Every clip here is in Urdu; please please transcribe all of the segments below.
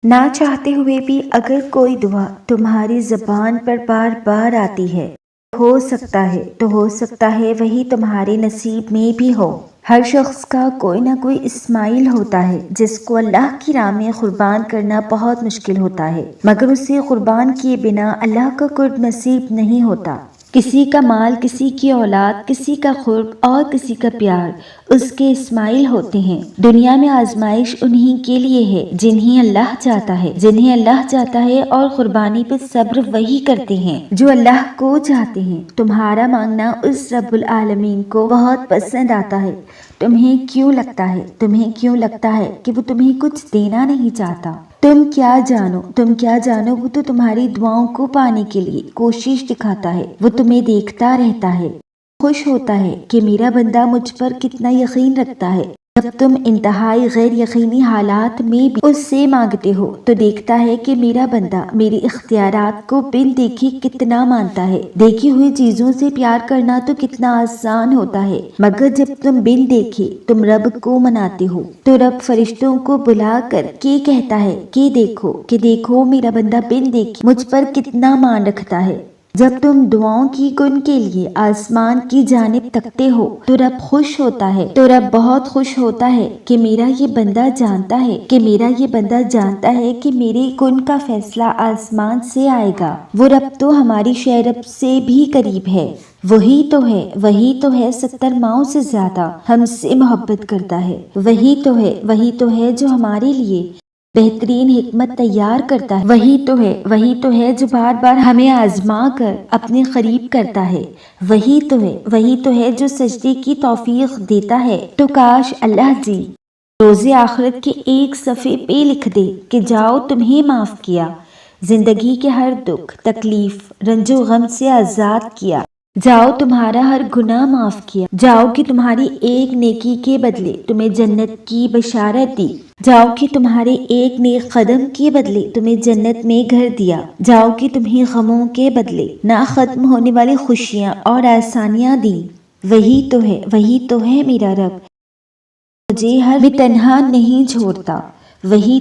نہ چاہتے ہوئے بھی اگر کوئی دعا تمہاری زبان پر بار بار آتی ہے ہو سکتا ہے وہی تمہارے نصیب میں بھی ہو۔ ہر شخص کا کوئی نہ کوئی اسماعیل ہوتا ہے جس کو اللہ کی راہ میں قربان کرنا بہت مشکل ہوتا ہے، مگر اسے قربان کیے بنا اللہ کا قرب نصیب نہیں ہوتا۔ کسی کا مال، کسی کی اولاد، کسی کا قرب اور کسی کا پیار اس کے اسماعیل ہوتے ہیں۔ دنیا میں آزمائش انہی کے لیے ہے جنہیں اللہ چاہتا ہے اور قربانی پہ صبر وہی کرتے ہیں جو اللہ کو چاہتے ہیں۔ تمہارا مانگنا اس رب العالمین کو بہت پسند آتا ہے۔ تمہیں کیوں لگتا ہے کہ وہ تمہیں کچھ دینا نہیں چاہتا؟ تم کیا جانو وہ تو تمہاری دعاؤں کو پانے کے لیے کوشش دکھاتا ہے، وہ تمہیں دیکھتا رہتا ہے، خوش ہوتا ہے کہ میرا بندہ مجھ پر کتنا یقین رکھتا ہے۔ جب تم انتہائی غیر یقینی حالات میں بھی اس سے مانگتے ہو تو دیکھتا ہے کہ میرا بندہ میری اختیارات کو بن دیکھے کتنا مانتا ہے۔ دیکھی ہوئی چیزوں سے پیار کرنا تو کتنا آسان ہوتا ہے، مگر جب تم بن دیکھے تم رب کو مناتے ہو تو رب فرشتوں کو بلا کر کے کہتا ہے کہ دیکھو میرا بندہ بن دیکھے مجھ پر کتنا مان رکھتا ہے۔ جب تم دعاؤں کی گن کے لیے آسمان کی جانب تکتے ہو تو رب بہت خوش ہوتا ہے کہ میرا یہ بندہ جانتا ہے کہ میرے گن کا فیصلہ آسمان سے آئے گا۔ وہ رب تو ہماری شہرب سے بھی قریب ہے، وہی تو ہے 70 ماؤں سے زیادہ ہم سے محبت کرتا ہے، وہی تو ہے جو ہمارے لیے بہترین حکمت تیار کرتا ہے، وہی تو ہے جو بار بار ہمیں آزما کر اپنے قریب کرتا ہے، وہی تو ہے جو سجدے کی توفیق دیتا ہے۔ تو کاش اللہ جی روز آخرت کے ایک صفحے پہ لکھ دے کہ جاؤ تمہیں معاف کیا، زندگی کے ہر دکھ تکلیف رنج و غم سے آزاد کیا، جاؤ تمہارا ہر گناہ معاف کیا، جاؤ کہ تمہاری ایک نیکی کے بدلے تمہیں جنت کی بشارت دی، جاؤ کہ تمہارے ایک نیک قدم کے بدلے تمہیں جنت میں گھر دیا، جاؤ کہ تمہیں غموں کے بدلے نہ ختم ہونے والی خوشیاں اور آسانیاں دی۔ وہی تو ہے میرا رب مجھے ہر میں تنہا نہیں چھوڑتا، وہی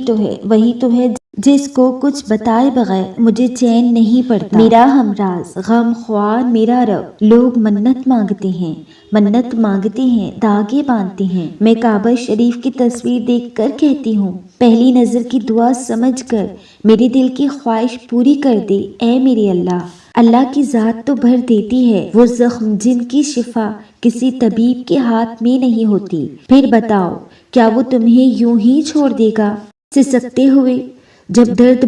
تو ہے جس کو کچھ بتائے بغیر مجھے چین نہیں پڑتا، میرا ہمراز غم خوار میرا رب۔ لوگ منت مانگتے ہیں داغے باندھتے ہیں، میں کعبہ شریف کی تصویر دیکھ کر کہتی ہوں پہلی نظر کی دعا سمجھ کر میرے دل کی خواہش پوری کر دے اے میرے اللہ۔ اللہ کی ذات تو بھر دیتی ہے وہ زخم جن کی شفا کسی طبیب کے ہاتھ میں نہیں ہوتی، پھر بتاؤ کیا وہ تمہیں یوں ہی چھوڑ دے گا سسکتے ہوئے؟ جب درد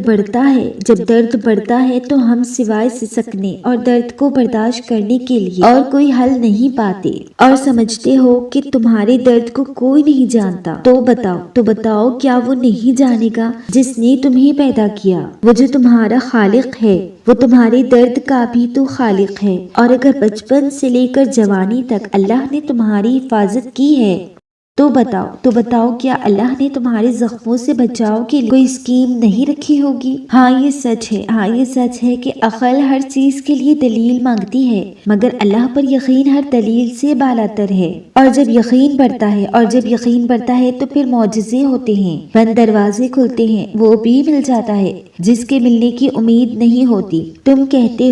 بڑھتا ہے تو ہم سوائے سسکنے اور درد کو برداشت کرنے کے لیے اور کوئی حل نہیں پاتے اور سمجھتے ہو کہ تمہارے درد کو کوئی نہیں جانتا۔ تو بتاؤ کیا وہ نہیں جانے گا جس نے تمہیں پیدا کیا، وہ جو تمہارا خالق ہے، وہ تمہارے درد کا بھی تو خالق ہے، اور اگر بچپن سے لے کر جوانی تک اللہ نے تمہاری حفاظت کی ہے تو بتاؤ کیا اللہ نے تمہارے زخموں سے بچاؤ کے لیے کوئی اسکیم نہیں رکھی ہوگی؟ ہاں یہ سچ ہے کہ عقل ہر چیز کے لیے دلیل مانگتی ہے، مگر اللہ پر یقین ہر دلیل سے بالاتر ہے، اور جب یقین بڑھتا ہے تو پھر معجزے ہوتے ہیں، بند دروازے کھلتے ہیں، وہ بھی مل جاتا ہے جس کے ملنے کی امید نہیں ہوتی۔ تم کہتے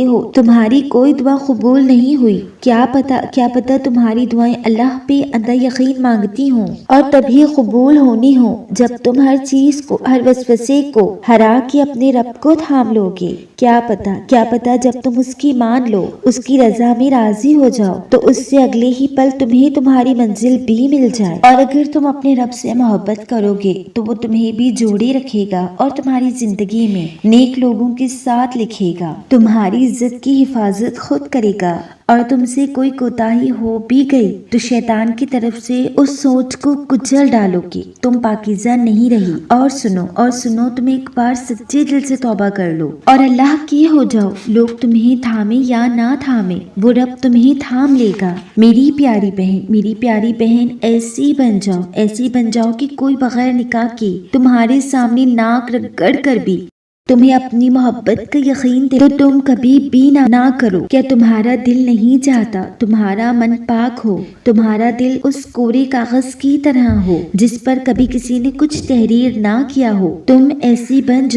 ہو تمہاری کوئی دعا قبول نہیں ہوئی، کیا پتا تمہاری دعائیں اللہ پہ اندھا یقین مانگتی ہوں اور تبھی قبول ہونی ہوں جب تم ہر چیز کو، ہر وسوسے کو ہرا کے اپنے رب کو تھام لو گے۔ کیا پتا جب تم اس کی مان لو، اس کی رضا میں راضی ہو جاؤ تو اس سے اگلے ہی پل تمہیں تمہاری منزل بھی مل جائے، اور اگر تم اپنے رب سے محبت کرو گے تو وہ تمہیں بھی جوڑے رکھے گا اور تمہاری زندگی میں نیک لوگوں کے ساتھ لکھے گا، تمہاری عزت کی حفاظت خود کرے گا، اور تم سے کوئی کوتاہی ہو بھی گئی تو شیطان کی طرف سے اس سوچ کو کچل ڈالو گے تم پاکیزہ نہیں رہی۔ اور سنو تم ایک بار سچے دل سے توبہ کر لو اور اللہ کی ہو جاؤ، لوگ تمہیں تھامے یا نہ تھامے وہ رب تمہیں تھام لے گا۔ میری پیاری بہن ایسی بن جاؤ کہ کوئی بغیر نکاح کے تمہارے سامنے ناک رگڑ کر بھی تمہیں اپنی محبت کا یقین دے تو تم کبھی بھی نہ کرو۔ کیا تمہارا دل نہیں چاہتا تمہارا من پاک ہو، تمہارا دل اس کورے کاغذ کی طرح ہو جس پر کبھی کسی نے کچھ تحریر نہ کیا ہو؟ تم ایسی بن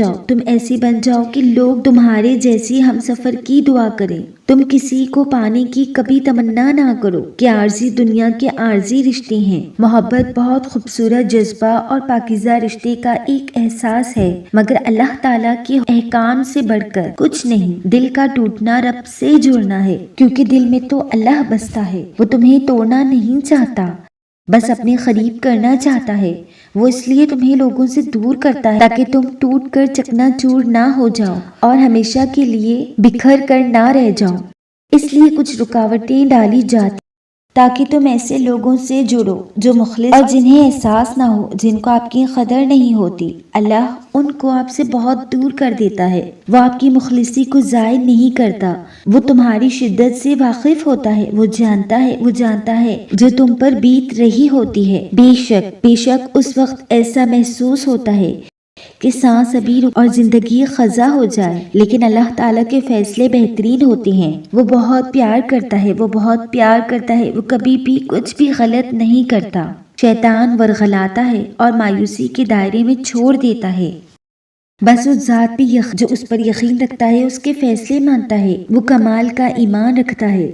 جاؤ کہ لوگ تمہارے جیسی ہم سفر کی دعا کریں۔ تم کسی کو پانے کی کبھی تمنا نہ کرو کہ عارضی دنیا کے عارضی رشتے ہیں۔ محبت بہت خوبصورت جذبہ اور پاکیزہ رشتے کا ایک احساس ہے، مگر اللہ تعالیٰ کے احکام سے بڑھ کر کچھ نہیں۔ دل کا ٹوٹنا رب سے جڑنا ہے، کیونکہ دل میں تو اللہ بستا ہے، وہ تمہیں توڑنا نہیں چاہتا، بس اپنے قریب کرنا چاہتا ہے۔ وہ اس لیے تمہیں لوگوں سے دور کرتا ہے تاکہ تم ٹوٹ کر چکنا چور نہ ہو جاؤ اور ہمیشہ کے لیے بکھر کر نہ رہ جاؤ۔ اس لیے کچھ رکاوٹیں ڈالی جاتی تاکہ تم ایسے لوگوں سے جڑو جو مخلص اور جنہیں احساس نہ ہو، جن کو آپ کی قدر نہیں ہوتی۔ اللہ ان کو آپ سے بہت دور کر دیتا ہے۔ وہ آپ کی مخلصی کو ضائع نہیں کرتا، وہ تمہاری شدت سے واقف ہوتا ہے، وہ جانتا ہے جو تم پر بیت رہی ہوتی ہے۔ بے شک اس وقت ایسا محسوس ہوتا ہے کہ سانس ابھی رک اور زندگی خزا ہو جائے، لیکن اللہ تعالیٰ کے فیصلے بہترین ہوتے ہیں۔ وہ بہت پیار کرتا ہے، وہ کبھی بھی کچھ بھی غلط نہیں کرتا۔ شیطان ورغلاتا ہے اور مایوسی کے دائرے میں چھوڑ دیتا ہے۔ بس اس ذات پہ جو اس پر یقین رکھتا ہے، اس کے فیصلے مانتا ہے، وہ کمال کا ایمان رکھتا ہے۔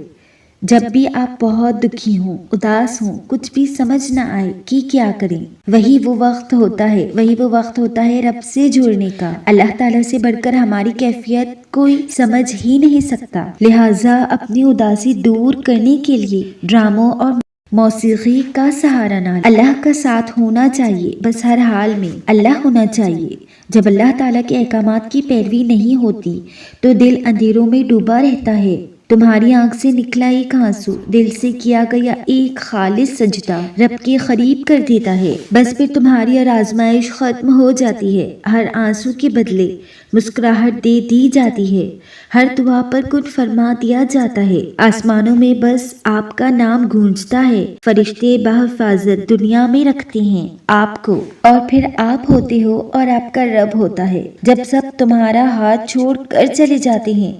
جب بھی آپ بہت دکھی ہوں، اداس ہوں، کچھ بھی سمجھ نہ آئے کہ کیا کریں، وہی وہ وقت ہوتا ہے رب سے جڑنے کا۔ اللہ تعالیٰ سے بڑھ کر ہماری کیفیت کوئی سمجھ ہی نہیں سکتا، لہٰذا اپنی اداسی دور کرنے کے لیے ڈراموں اور موسیقی کا سہارا نہ لیں۔ اللہ کا ساتھ ہونا چاہیے، بس ہر حال میں اللہ ہونا چاہیے۔ جب اللہ تعالیٰ کے احکامات کی پیروی نہیں ہوتی تو دل اندھیروں میں ڈوبا رہتا ہے۔ تمہاری آنکھ سے نکلا ایک آنسو دل سے کیا گیا ایک خالص سجدہ رب کے قریب کر دیتا ہے۔ بس پھر تمہاری ہر آزمائش ختم ہو جاتی ہے، ہر آنسو کے بدلے مسکراہٹ دے دی جاتی ہے، ہر دعا پر کن فرما دیا جاتا ہے۔ آسمانوں میں بس آپ کا نام گونجتا ہے، فرشتے بحفاظت دنیا میں رکھتے ہیں آپ کو، اور پھر آپ ہوتے ہو اور آپ کا رب ہوتا ہے۔ جب سب تمہارا ہاتھ چھوڑ کر چلے جاتے ہیں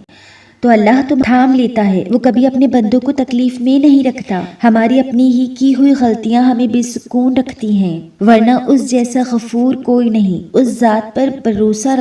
تو اللہ تم تھام لیتا ہے، وہ کبھی اپنے بندوں کو تکلیف میں نہیں رکھتا۔ ہماری اپنی ہی کی ہوئی غلطیاں ہمیں بے سکون رکھتی ہیں، ورنہ اس جیسا غفور کوئی نہیں۔ اس ذات پر بھروسہ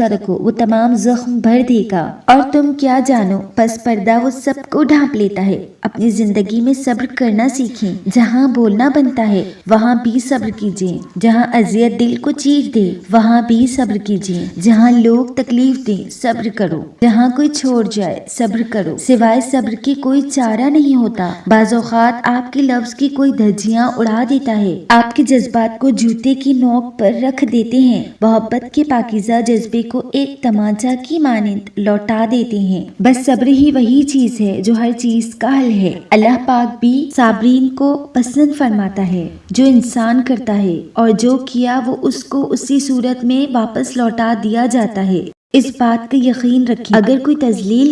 رکھو، وہ تمام زخم بھر دے گا اور تم کیا جانو، پس پردہ وہ سب کو ڈھانپ لیتا ہے۔ اپنی زندگی میں صبر کرنا سیکھیں، جہاں بولنا بنتا ہے وہاں بھی صبر کیجیے، جہاں اذیت دل کو چیر دے وہاں بھی صبر کیجیے، جہاں لوگ تکلیف دیں صبر کرو، جہاں کوئی چھوڑ جائے صبر کرو، سوائے صبر کے کوئی چارہ نہیں ہوتا۔ بعض اوقات آپ کے لفظ کی کوئی دھجیاں اڑا دیتا ہے، آپ کے جذبات کو جوتے کی نوک پر رکھ دیتے ہیں، محبت کے پاکیزہ جذبے کو ایک تمانچہ کی مانند لوٹا دیتے ہیں۔ بس صبر ہی وہی چیز ہے جو ہر چیز کا حل ہے۔ اللہ پاک بھی صابرین کو پسند فرماتا ہے جو انسان کرتا ہے، اور جو کیا وہ اس کو اسی صورت میں واپس لوٹا دیا جاتا ہے۔ اس بات کا یقین رکھیں، اگر کوئی تذلیل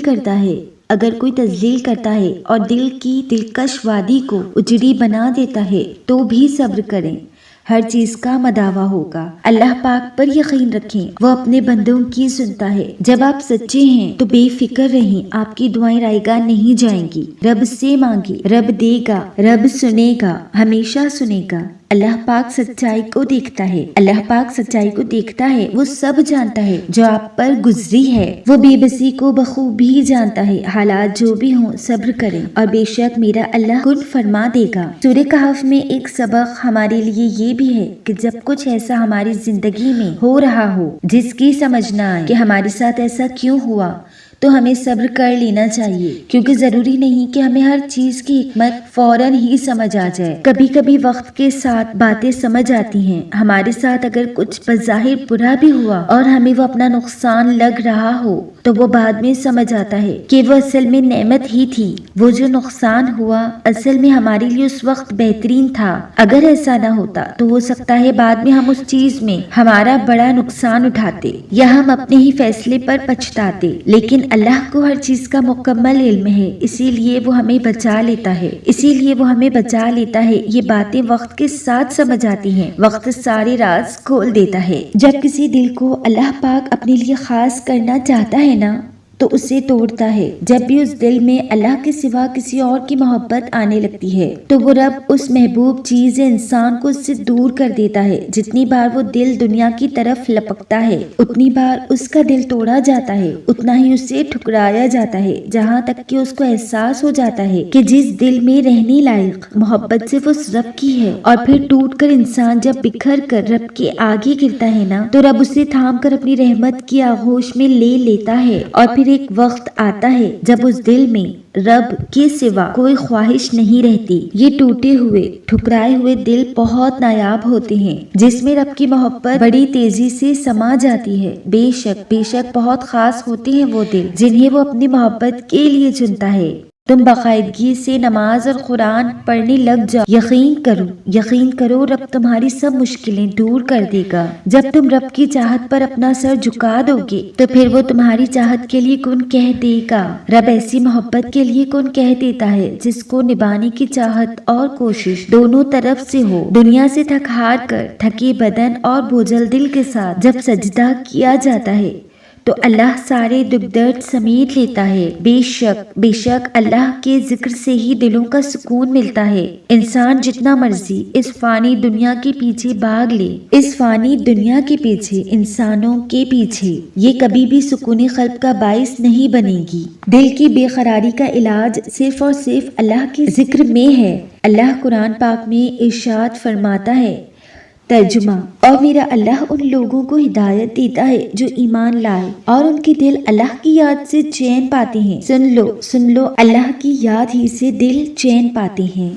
کرتا ہے اور دل کی دلکش وادی کو اجڑی بنا دیتا ہے تو بھی صبر کریں، ہر چیز کا مداوا ہوگا۔ اللہ پاک پر یقین رکھیں، وہ اپنے بندوں کی سنتا ہے۔ جب آپ سچے ہیں تو بے فکر رہیں، آپ کی دعائیں رائے گاہ نہیں جائیں گی۔ رب سے مانگے، رب دے گا، رب سنے گا، ہمیشہ سنے گا۔ اللہ پاک سچائی کو دیکھتا ہے، وہ سب جانتا ہے جو آپ پر گزری ہے، وہ بے بسی کو بخوبی جانتا ہے۔ حالات جو بھی ہوں صبر کریں، اور بے شک میرا اللہ کن فرما دے گا۔ سورہ کہف میں ایک سبق ہمارے لیے یہ بھی ہے کہ جب کچھ ایسا ہماری زندگی میں ہو رہا ہو جس کی سمجھ نہ آئے کہ ہمارے ساتھ ایسا کیوں ہوا، تو ہمیں صبر کر لینا چاہیے، کیونکہ ضروری نہیں کہ ہمیں ہر چیز کی حکمت فوراً ہی سمجھ آ جائے۔ کبھی کبھی وقت کے ساتھ باتیں سمجھ آتی ہیں۔ ہمارے ساتھ اگر کچھ بظاہر برا بھی ہوا اور ہمیں وہ اپنا نقصان لگ رہا ہو تو وہ بعد میں سمجھ آتا ہے کہ وہ اصل میں نعمت ہی تھی، وہ جو نقصان ہوا اصل میں ہمارے لیے اس وقت بہترین تھا۔ اگر ایسا نہ ہوتا تو ہو سکتا ہے بعد میں ہم اس چیز میں ہمارا بڑا نقصان اٹھاتے یا ہم اپنے ہی فیصلے پر پچھتاتے، لیکن اللہ کو ہر چیز کا مکمل علم ہے، اسی لیے وہ ہمیں بچا لیتا ہے، یہ باتیں وقت کے ساتھ سمجھ آتی ہیں، وقت سارے راز کھول دیتا ہے۔ جب کسی دل کو اللہ پاک اپنے لیے خاص کرنا چاہتا ہے نا تو اسے توڑتا ہے۔ جب بھی اس دل میں اللہ کے سوا کسی اور کی محبت آنے لگتی ہے تو وہ رب اس محبوب چیز انسان کو اس سے دور کر دیتا ہے۔ جتنی بار وہ دل دنیا کی طرف لپکتا ہے اتنی بار اس کا دل توڑا جاتا ہے، اتنا ہی اسے ٹھکرایا جاتا ہے، جہاں تک کہ اس کو احساس ہو جاتا ہے کہ جس دل میں رہنے لائق محبت صرف اس رب کی ہے، اور پھر ٹوٹ کر انسان جب بکھر کر رب کے آگے گرتا ہے نا تو رب اسے تھام کر اپنی رحمت کی آغوش میں لے لیتا ہے، اور پھر ایک وقت آتا ہے جب اس دل میں رب کے سوا کوئی خواہش نہیں رہتی۔ یہ ٹوٹے ہوئے ٹھکرائے ہوئے دل بہت نایاب ہوتے ہیں جس میں رب کی محبت بڑی تیزی سے سما جاتی ہے۔ بے شک بہت خاص ہوتے ہیں وہ دل جنہیں وہ اپنی محبت کے لیے چنتا ہے۔ تم باقاعدگی سے نماز اور قرآن پڑھنے لگ جاؤ، یقین کرو رب تمہاری سب مشکلیں دور کر دے گا۔ جب تم رب کی چاہت پر اپنا سر جھکا دو گے تو پھر وہ تمہاری چاہت کے لیے کن کہہ دے گا۔ رب ایسی محبت کے لیے کن کہہ دیتا ہے جس کو نبھانے کی چاہت اور کوشش دونوں طرف سے ہو۔ دنیا سے تھک ہار کر تھکے بدن اور بوجھل دل کے ساتھ جب سجدہ کیا جاتا ہے تو اللہ سارے دکھ درد سمیٹ لیتا ہے۔ بے شک اللہ کے ذکر سے ہی دلوں کا سکون ملتا ہے۔ انسان جتنا مرضی اس فانی دنیا کے پیچھے بھاگ لے، اس فانی دنیا کے پیچھے، انسانوں کے پیچھے، یہ کبھی بھی سکون قلب کا باعث نہیں بنے گی۔ دل کی بے قراری کا علاج صرف اور صرف اللہ کے ذکر میں ہے۔ اللہ قرآن پاک میں ارشاد فرماتا ہے، ترجمہ، اور میرا اللہ ان لوگوں کو ہدایت دیتا ہے جو ایمان لائے اور ان کے دل اللہ کی یاد سے چین پاتے ہیں۔ سن لو اللہ کی یاد ہی سے دل چین پاتے ہیں۔